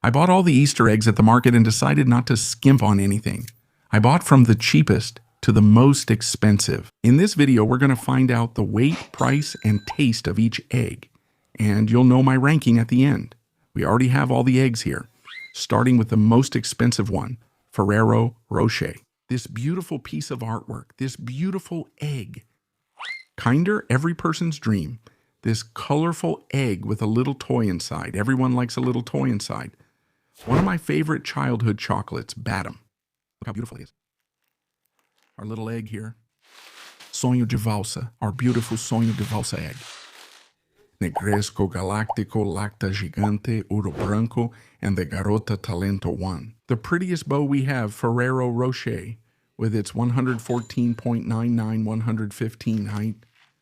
I bought all the Easter eggs at the market and decided not to skimp on anything. I bought from the cheapest to the most expensive. In this video, we're going to find out the weight, price, and taste of each egg. And you'll know my ranking at the end. We already have all the eggs here, starting with the most expensive one, Ferrero Rocher. This beautiful piece of artwork, this beautiful egg. Kinder every person's dream. This colorful egg with a little toy inside. Everyone likes a little toy inside. One of my favorite childhood chocolates, Batom. Look how beautiful it is. Our little egg here. Sonho de valsa, our beautiful sonho de valsa egg. Negresco, Galáctico, Lacta Gigante, Ouro Branco, and the Garota Talento 1. The prettiest bow we have, Ferrero Rocher, with its 114.99, 115 height.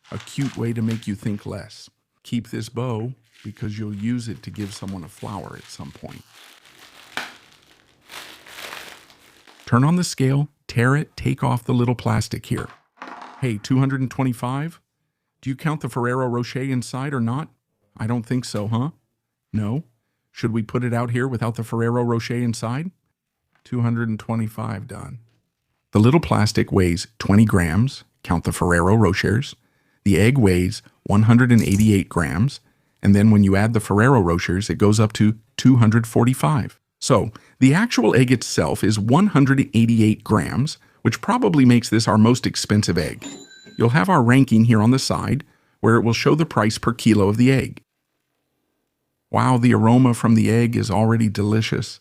A cute way to make you think less. Keep this bow because you'll use it to give someone a flower at some point. Turn on the scale, tear it, take off the little plastic here. Hey, 225? Do you count the Ferrero Rocher inside or not? I don't think so, huh? No? Should we put it out here without the Ferrero Rocher inside? 225 done. The little plastic weighs 20 grams, count the Ferrero Rochers. The egg weighs 188 grams, and then when you add the Ferrero Rochers, it goes up to 245. So, the actual egg itself is 188 grams, which probably makes this our most expensive egg. You'll have our ranking here on the side, where it will show the price per kilo of the egg. Wow, the aroma from the egg is already delicious.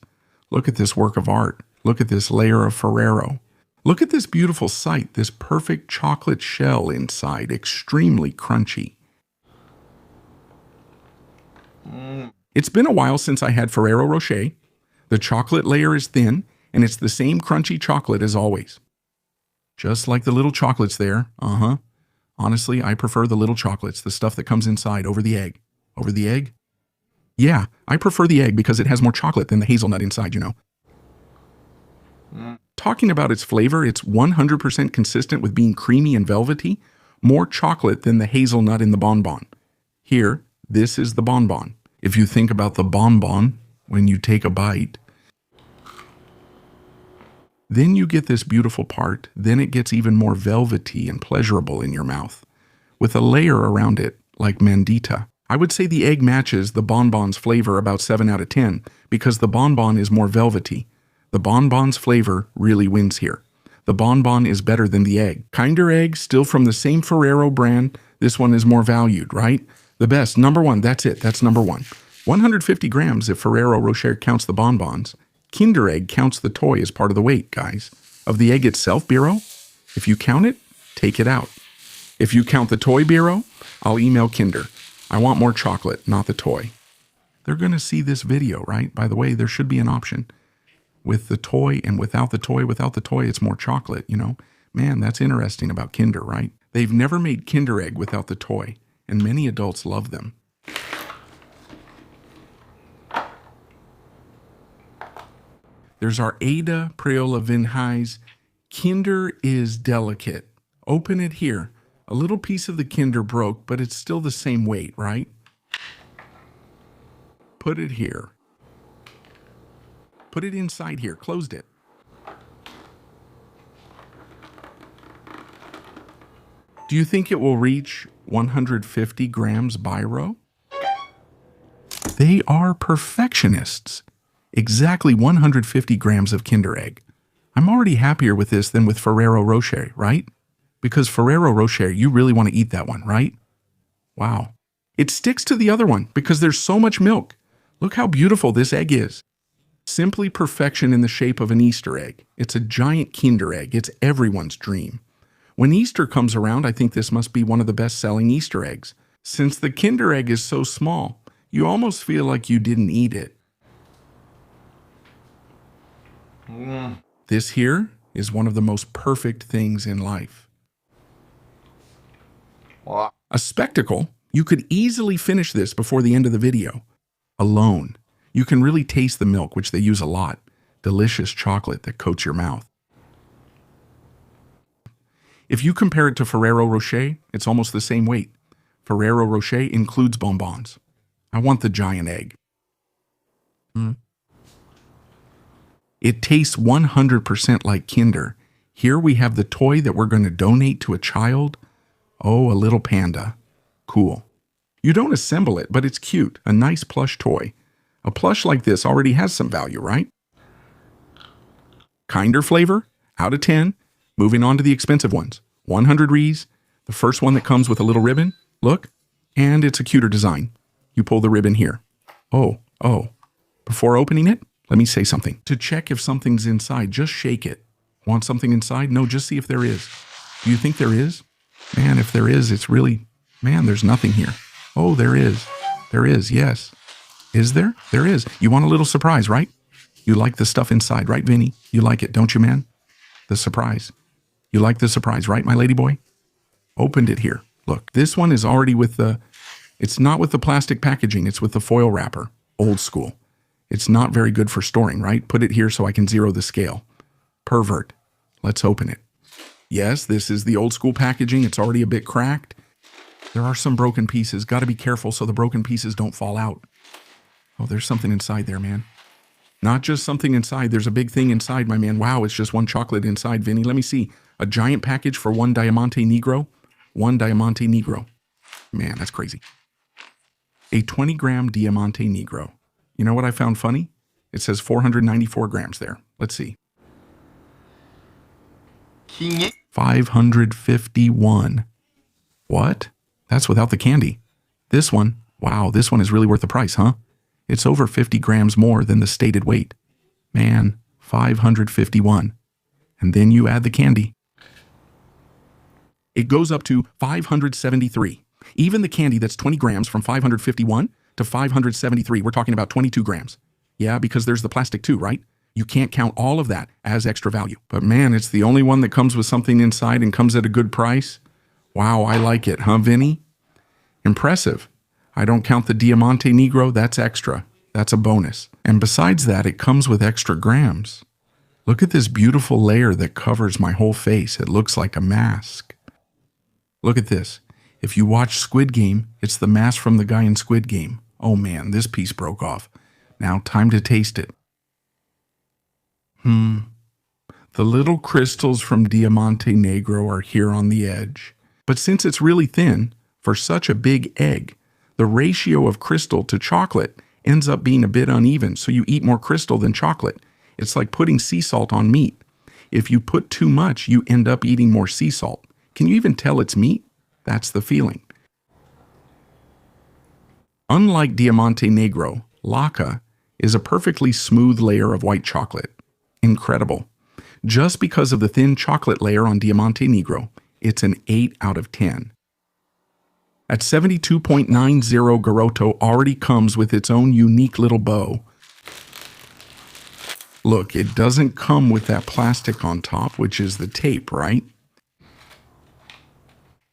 Look at this work of art. Look at this layer of Ferrero. Look at this beautiful sight, this perfect chocolate shell inside, extremely crunchy. It's been a while since I had Ferrero Rocher. The chocolate layer is thin, and it's the same crunchy chocolate as always. Just like the little chocolates there, Honestly, I prefer the little chocolates, the stuff that comes inside, over the egg. Over the egg? Yeah, I prefer the egg because it has more chocolate than the hazelnut inside, you know. Talking about its flavor, it's 100% consistent with being creamy and velvety, more chocolate than the hazelnut in the bonbon. Here, this is the bonbon. If you think about the bonbon, when you take a bite, then you get this beautiful part, then it gets even more velvety and pleasurable in your mouth, with a layer around it, like mandita. I would say the egg matches the bonbon's flavor about 7 out of 10, because the bonbon is more velvety. The bonbon's flavor really wins here. The bonbon is better than the egg. Kinder egg, still from the same Ferrero brand. This one is more valued, right? The best, number one, that's it, that's number one. 150 grams if Ferrero Rocher counts the bonbons. Kinder egg counts the toy as part of the weight, guys. Of the egg itself, Bureau, if you count it, take it out. If you count the toy, Bureau, I'll email Kinder. I want more chocolate, not the toy. They're going to see this video, right? By the way, there should be an option. With the toy and without the toy, it's more chocolate, you know? Man, that's interesting about Kinder, right? They've never made Kinder egg without the toy, and many adults love them. There's our Ada Preola Vinhais. Kinder is delicate. Open it here. A little piece of the Kinder broke, but it's still the same weight, right? Put it here. Put it inside here. Closed it. Do you think it will reach 150 grams by row? They are perfectionists. Exactly 150 grams of Kinder egg. I'm already happier with this than with Ferrero Rocher, right? Because Ferrero Rocher, you really want to eat that one, right? Wow. It sticks to the other one because there's so much milk. Look how beautiful this egg is. Simply perfection in the shape of an Easter egg. It's a giant Kinder egg. It's everyone's dream. When Easter comes around, I think this must be one of the best-selling Easter eggs. Since the Kinder egg is so small, you almost feel like you didn't eat it. This here is one of the most perfect things in life. A spectacle. You could easily finish this before the end of the video. Alone. You can really taste the milk, which they use a lot. Delicious chocolate that coats your mouth. If you compare it to Ferrero Rocher, it's almost the same weight. Ferrero Rocher includes bonbons. I want the giant egg. It tastes 100% like Kinder. Here we have the toy that we're going to donate to a child. Oh, a little panda. Cool. You don't assemble it, but it's cute. A nice plush toy. A plush like this already has some value, right? Kinder flavor, out of 10. Moving on to the expensive ones. 100 Rees. The first one that comes with a little ribbon. Look. And it's a cuter design. You pull the ribbon here. Oh. Before opening it, let me say something. To check if something's inside, just shake it. Want something inside? No, just see if there is. Do you think there is? Man, if there is, it's really... Man, there's nothing here. Oh, there is. There is, yes. Is there? There is. You want a little surprise, right? You like the stuff inside, right, Vinny? You like it, don't you, man? The surprise. You like the surprise, right, my lady boy? Opened it here. Look, this one is already with the... It's not with the plastic packaging. It's with the foil wrapper. Old school. It's not very good for storing, right? Put it here so I can zero the scale. Pervert. Let's open it. Yes, this is the old school packaging. It's already a bit cracked. There are some broken pieces. Got to be careful so the broken pieces don't fall out. Oh, there's something inside there, man. Not just something inside. There's a big thing inside, my man. Wow, it's just one chocolate inside, Vinny. Let me see. A giant package for one Diamante Negro. One Diamante Negro. Man, that's crazy. A 20-gram Diamante Negro. You know what I found funny? It says 494 grams there. Let's see. 551. What? That's without the candy. This one, wow, this one is really worth the price, huh? It's over 50 grams more than the stated weight. Man, 551. And then you add the candy. It goes up to 573. Even the candy that's 20 grams from 551 to 573, we're talking about 22 grams. Yeah, because there's the plastic too, right? You can't count all of that as extra value. But man, it's the only one that comes with something inside and comes at a good price. Wow, I like it, huh, Vinny? Impressive. I don't count the Diamante Negro, that's extra. That's a bonus. And besides that, it comes with extra grams. Look at this beautiful layer that covers my whole face. It looks like a mask. Look at this. If you watch Squid Game, it's the mask from the guy in Squid Game. Oh man, this piece broke off. Now, time to taste it. The little crystals from Diamante Negro are here on the edge. But since it's really thin, for such a big egg, the ratio of crystal to chocolate ends up being a bit uneven, so you eat more crystal than chocolate. It's like putting sea salt on meat. If you put too much, you end up eating more sea salt. Can you even tell it's meat? That's the feeling. Unlike Diamante Negro, Laka is a perfectly smooth layer of white chocolate. Incredible. Just because of the thin chocolate layer on Diamante Negro, it's an 8 out of 10. At 72.90, Garoto already comes with its own unique little bow. Look, it doesn't come with that plastic on top, which is the tape, right?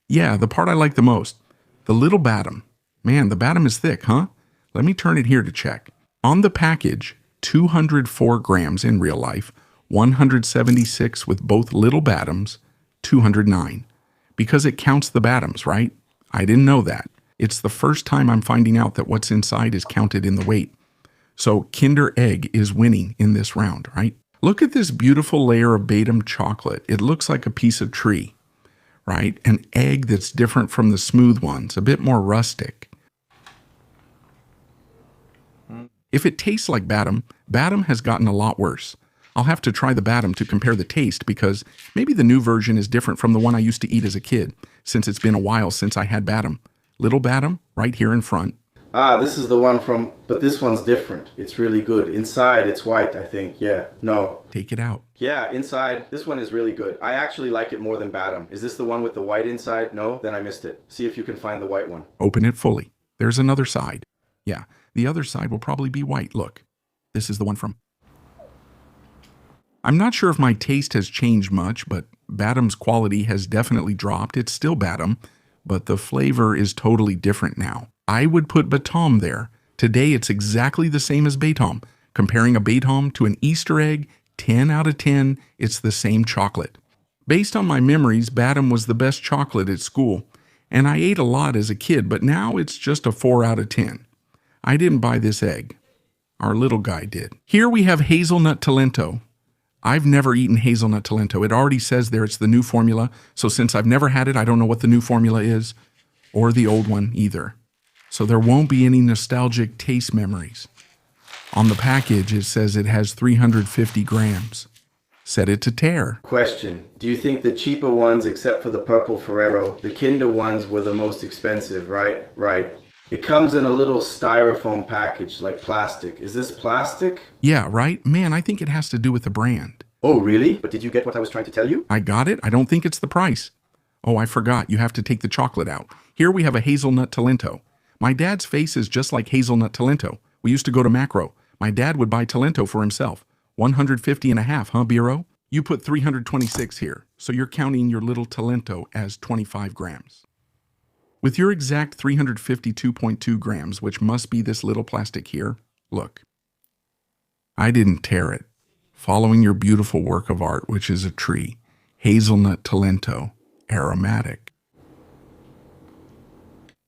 Yeah, the part I like the most. The little Batom. Man, the Batom is thick, huh? Let me turn it here to check. On the package, 204 grams in real life, 176 with both little Batoms, 209. Because it counts the Batoms, right? I didn't know that. It's the first time I'm finding out that what's inside is counted in the weight. So Kinder Egg is winning in this round, right? Look at this beautiful layer of Batom chocolate. It looks like a piece of tree, right? An egg that's different from the smooth ones, a bit more rustic. If it tastes like Batom, Batom has gotten a lot worse. I'll have to try the Batom to compare the taste because maybe the new version is different from the one I used to eat as a kid, since it's been a while since I had Batom. Little Batom, right here in front. Ah, this is the one from, but this one's different. It's really good. Inside, it's white, I think. Yeah, no. Take it out. Yeah, inside, this one is really good. I actually like it more than Batom. Is this the one with the white inside? No? Then I missed it. See if you can find the white one. Open it fully. There's another side. Yeah, the other side will probably be white. Look, this is the one from... I'm not sure if my taste has changed much, but Batom's quality has definitely dropped. It's still Batom, but the flavor is totally different now. I would put Batom there. Today it's exactly the same as Batom. Comparing a Batom to an Easter egg, 10 out of 10, it's the same chocolate. Based on my memories, Batom was the best chocolate at school, and I ate a lot as a kid, but now it's just a 4 out of 10. I didn't buy this egg. Our little guy did. Here we have Hazelnut Talento. I've never eaten Hazelnut Talento. It already says there it's the new formula, so since I've never had it, I don't know what the new formula is, or the old one either. So there won't be any nostalgic taste memories. On the package, it says it has 350 grams. Set it to tear. Question. Do you think the cheaper ones, except for the purple Ferrero, the Kinder ones were the most expensive, right? Right. It comes in a little styrofoam package, like plastic. Is this plastic? Yeah, right? Man, I think it has to do with the brand. Oh, really? But did you get what I was trying to tell you? I got it. I don't think it's the price. Oh, I forgot. You have to take the chocolate out. Here we have a Hazelnut Talento. My dad's face is just like Hazelnut Talento. We used to go to Macro. My dad would buy Talento for himself. 150 and a half, huh, Biro? You put 326 here, so you're counting your little Talento as 25 grams. With your exact 352.2 grams, which must be this little plastic here, look. I didn't tear it. Following your beautiful work of art, which is a tree, Hazelnut Talento, aromatic.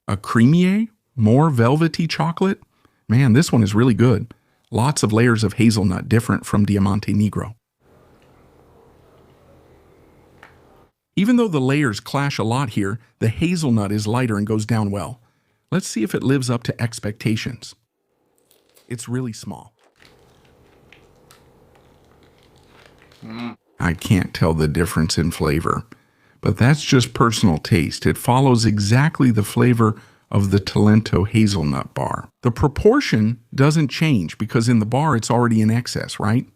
A creamier, more velvety chocolate? Man, this one is really good. Lots of layers of hazelnut, different from Diamante Negro. Even though the layers clash a lot here, the hazelnut is lighter and goes down well. Let's see if it lives up to expectations. It's really small. I can't tell the difference in flavor, but that's just personal taste. It follows exactly the flavor of the Talento hazelnut bar. The proportion doesn't change because in the bar it's already in excess, right?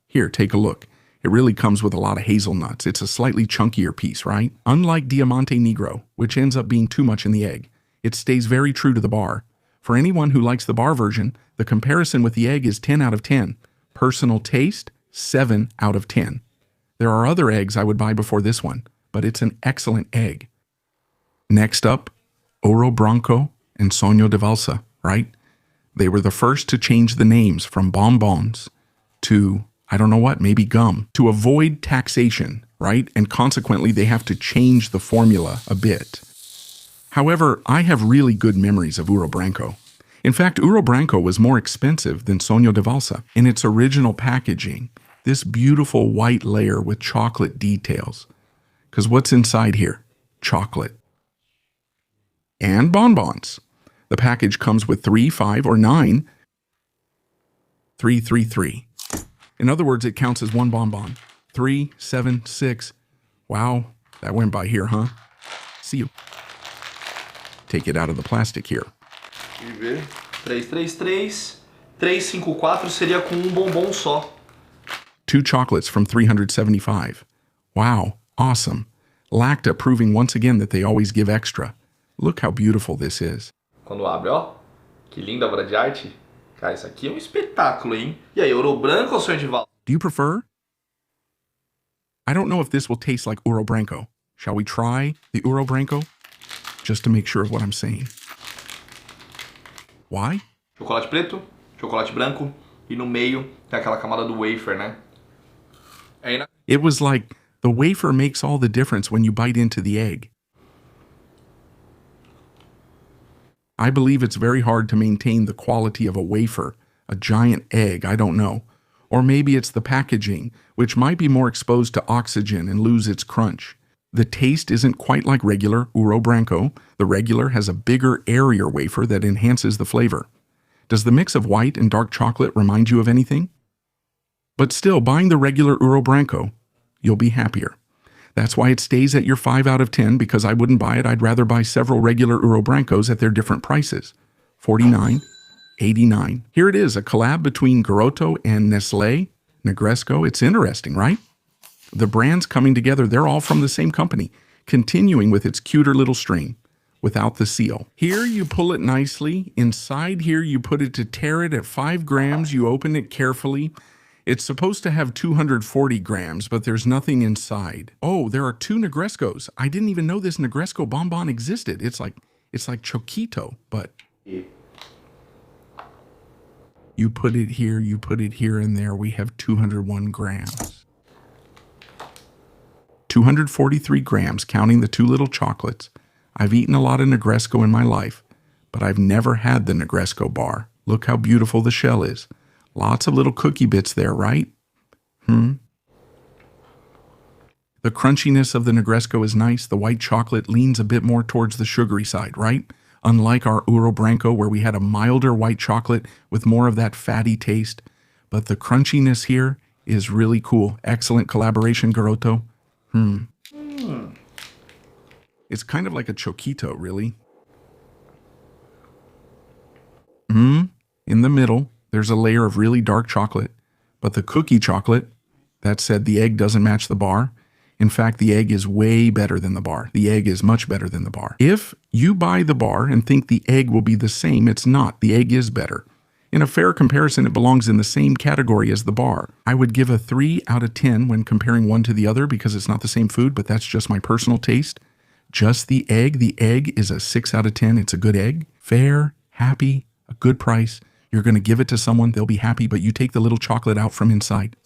Here, take a look. It really comes with a lot of hazelnuts. It's a slightly chunkier piece, right? Unlike Diamante Negro, which ends up being too much in the egg, it stays very true to the bar. For anyone who likes the bar version, the comparison with the egg is 10 out of 10. Personal taste, 7 out of 10. There are other eggs I would buy before this one, but it's an excellent egg. Next up, Ouro Branco and Sonho de Valsa, right? They were the first to change the names from bonbons to, I don't know what, maybe gum, to avoid taxation, right? And consequently, they have to change the formula a bit. However, I have really good memories of Ouro Branco. In fact, Ouro Branco was more expensive than Sonho de Valsa in its original packaging, this beautiful white layer with chocolate details. Because what's inside here? Chocolate. And bonbons. The package comes with 3, 5, or 9. 3, 3, 3. In other words, it counts as one bonbon. 3, 7, 6. Wow, that went by here, huh? See you. Take it out of the plastic here. 333, 354 seria com bombom só. 2 chocolates from 375. Wow, awesome. Laka proving once again that they always give extra. Look how beautiful this is. Quando abre, ó. Que linda obra de arte. Cara, isso aqui é espetáculo, hein? E aí, Ouro Branco ou Sonho de Valsa? Do you prefer? I don't know if this will taste like Ouro Branco. Shall we try the Ouro Branco? Just to make sure of what I'm saying. Why? Chocolate preto, chocolate branco e no meio tem aquela camada do wafer, né? It was like the wafer makes all the difference when you bite into the egg. I believe it's very hard to maintain the quality of a wafer, a giant egg, I don't know. Or maybe it's the packaging, which might be more exposed to oxygen and lose its crunch. The taste isn't quite like regular Ouro Branco. The regular has a bigger, airier wafer that enhances the flavor. Does the mix of white and dark chocolate remind you of anything? But still, buying the regular Ouro Branco, you'll be happier. That's why it stays at your 5 out of 10, because I wouldn't buy it. I'd rather buy several regular Ouro Brancos at their different prices. 49, 89. Here it is, a collab between Garoto and Nestlé, Negresco. It's interesting, right? The brands coming together, they're all from the same company, continuing with its cuter little string, without the seal. Here you pull it nicely. Inside here you put it to tear it at 5 grams. You open it carefully. It's supposed to have 240 grams, but there's nothing inside. Oh, there are 2 Negrescos. I didn't even know this Negresco bonbon existed. It's like Choquito, but you put it here, and there we have 201 grams. 243 grams, counting the 2 little chocolates. I've eaten a lot of Negresco in my life, but I've never had the Negresco bar. Look how beautiful the shell is. Lots of little cookie bits there, right? The crunchiness of the Negresco is nice. The white chocolate leans a bit more towards the sugary side, right? Unlike our Ouro Branco, where we had a milder white chocolate with more of that fatty taste. But the crunchiness here is really cool. Excellent collaboration, Garoto. It's kind of like a choquito, really. In the middle, there's a layer of really dark chocolate. But the cookie chocolate, that said, the egg doesn't match the bar. In fact, the egg is way better than the bar. The egg is much better than the bar. If you buy the bar and think the egg will be the same, it's not. The egg is better. In a fair comparison, it belongs in the same category as the bar. I would give a 3 out of 10 when comparing one to the other because it's not the same food, but that's just my personal taste. Just the egg is a 6 out of 10. It's a good egg. Fair, happy, a good price. You're going to give it to someone, they'll be happy, but you take the little chocolate out from inside.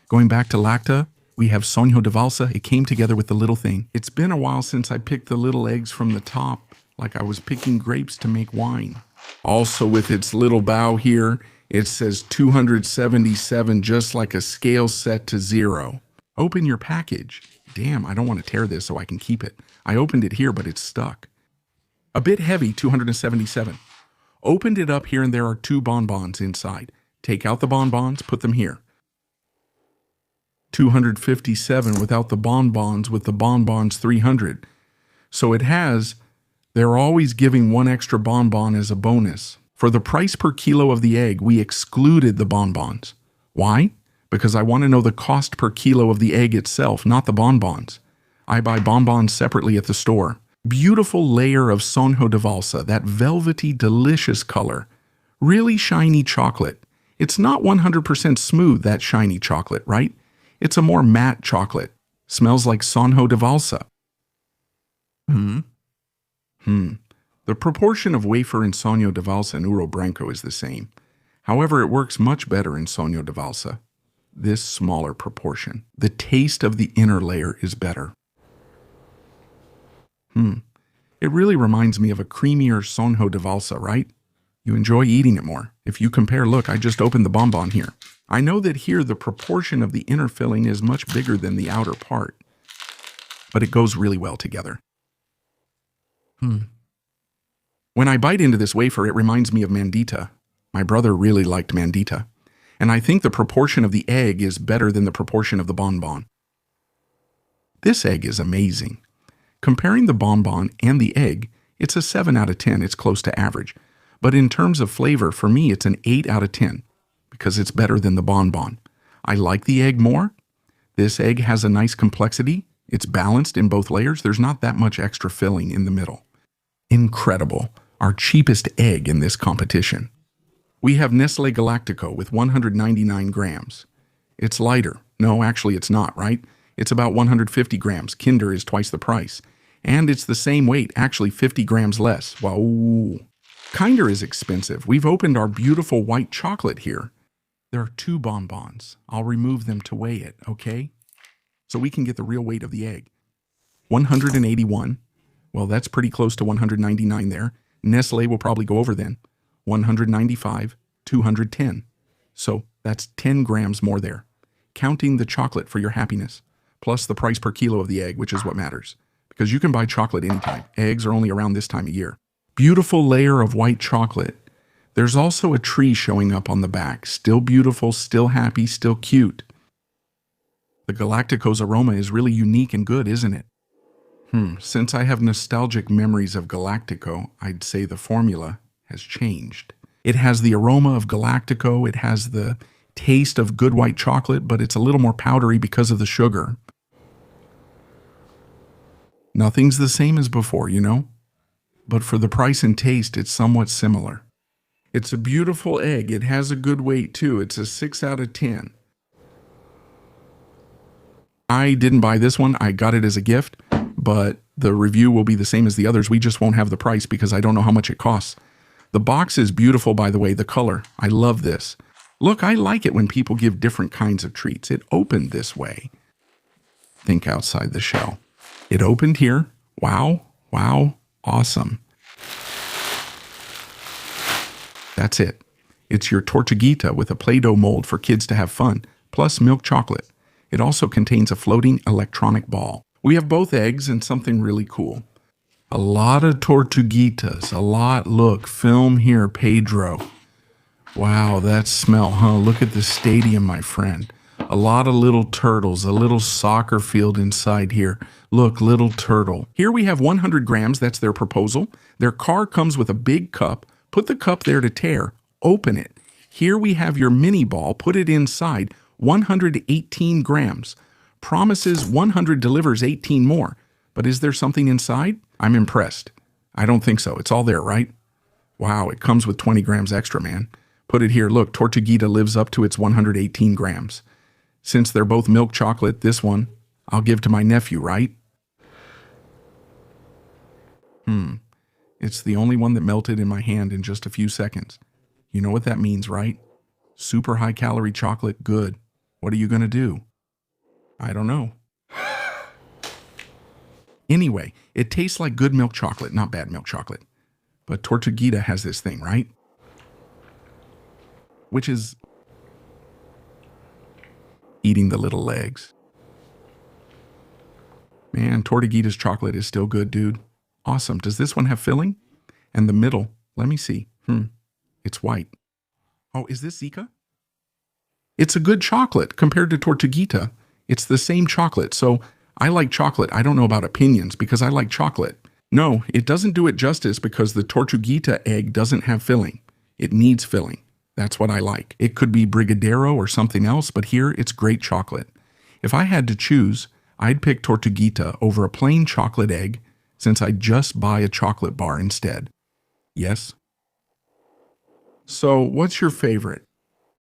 Going back to Laka, we have Sonho de Valsa. It came together with the little thing. It's been a while since I picked the little eggs from the top, like I was picking grapes to make wine. Also with its little bow here, it says 277, just like a scale set to 0. Open your package. Damn, I don't want to tear this so I can keep it. I opened it here, but it's stuck. A bit heavy, 277. Opened it up here and there are 2 bonbons inside. Take out the bonbons, put them here. 257 without the bonbons, with the bonbons 300. So it has, they're always giving 1 extra bonbon as a bonus. For the price per kilo of the egg, we excluded the bonbons. Why? Because I want to know the cost per kilo of the egg itself, not the bonbons. I buy bonbons separately at the store. Beautiful layer of Sonho de Valsa, that velvety, delicious color. Really shiny chocolate. It's not 100% smooth, that shiny chocolate, right? It's a more matte chocolate. Smells like Sonho de Valsa. The proportion of wafer in Sonho de Valsa and Ouro Branco is the same. However, it works much better in Sonho de Valsa. This smaller proportion. The taste of the inner layer is better. It really reminds me of a creamier Sonho de Valsa, right? You enjoy eating it more. If you compare, look, I just opened the bonbon here. I know that here the proportion of the inner filling is much bigger than the outer part, but it goes really well together. When I bite into this wafer, it reminds me of Mandita. My brother really liked Mandita, and I think the proportion of the egg is better than the proportion of the bonbon. This egg is amazing. Comparing the bonbon and the egg, it's a 7 out of 10. It's close to average. But in terms of flavor, for me, it's an 8 out of 10 because it's better than the bonbon. I like the egg more. This egg has a nice complexity. It's balanced in both layers. There's not that much extra filling in the middle. Incredible. Our cheapest egg in this competition. We have Nestlé Galactico with 199 grams. It's lighter. No, actually it's not, right? It's about 150 grams. Kinder is twice the price. And it's the same weight, actually 50 grams less. Wow. Kinder is expensive. We've opened our beautiful white chocolate here. There are 2 bonbons. I'll remove them to weigh it, okay? So we can get the real weight of the egg. 181. Well, that's pretty close to 199 there. Nestlé will probably go over then. 195, 210. So that's 10 grams more there. Counting the chocolate for your happiness, plus the price per kilo of the egg, which is what matters. Because you can buy chocolate anytime. Eggs are only around this time of year. Beautiful layer of white chocolate. There's also a tree showing up on the back. Still beautiful, still happy, still cute. The Galactico's aroma is really unique and good, isn't it? Since I have nostalgic memories of Galactico, I'd say the formula has changed. It has the aroma of Galactico, it has the taste of good white chocolate, but it's a little more powdery because of the sugar. Nothing's the same as before, you know? But for the price and taste, it's somewhat similar. It's a beautiful egg. It has a good weight too. It's a 6 out of 10. I didn't buy this one. I got it as a gift, but the review will be the same as the others. We just won't have the price because I don't know how much it costs. The box is beautiful, by the way, the color. I love this. Look, I like it when people give different kinds of treats. It opened this way. Think outside the shell. It opened here. Wow, wow, awesome. That's it. It's your tortuguita with a Play-Doh mold for kids to have fun, plus milk chocolate. It also contains a floating electronic ball. We have both eggs and something really cool. A lot of tortuguitas, a lot. Look, film here, Pedro. Wow, that smell, huh? Look at the stadium, my friend. A lot of little turtles, a little soccer field inside here. Look, little turtle. Here we have 100 grams, that's their proposal. Their car comes with a big cup. Put the cup there to tear. Open it. Here we have your mini ball. Put it inside. 118 grams. Promises 100 delivers 18 more. But is there something inside? I'm impressed. I don't think so. It's all there, right? Wow, it comes with 20 grams extra, man. Put it here. Look, Tortuguita lives up to its 118 grams. Since they're both milk chocolate, this one I'll give to my nephew, right? It's the only one that melted in my hand in just a few seconds. You know what that means, right? Super high calorie chocolate, good. What are you going to do? I don't know. Anyway, it tastes like good milk chocolate, not bad milk chocolate. But Tortuguita has this thing, right? Which is eating the little legs. Man, Tortuguita's chocolate is still good, dude. Awesome. Does this one have filling? And the middle, let me see. It's white. Oh, is this Zika? It's a good chocolate compared to Tortuguita. It's the same chocolate, so I like chocolate. I don't know about opinions because I like chocolate. No, it doesn't do it justice because the Tortuguita egg doesn't have filling. It needs filling. That's what I like. It could be Brigadeiro or something else, but here it's great chocolate. If I had to choose, I'd pick Tortuguita over a plain chocolate egg since I'd just buy a chocolate bar instead. Yes? So, what's your favorite?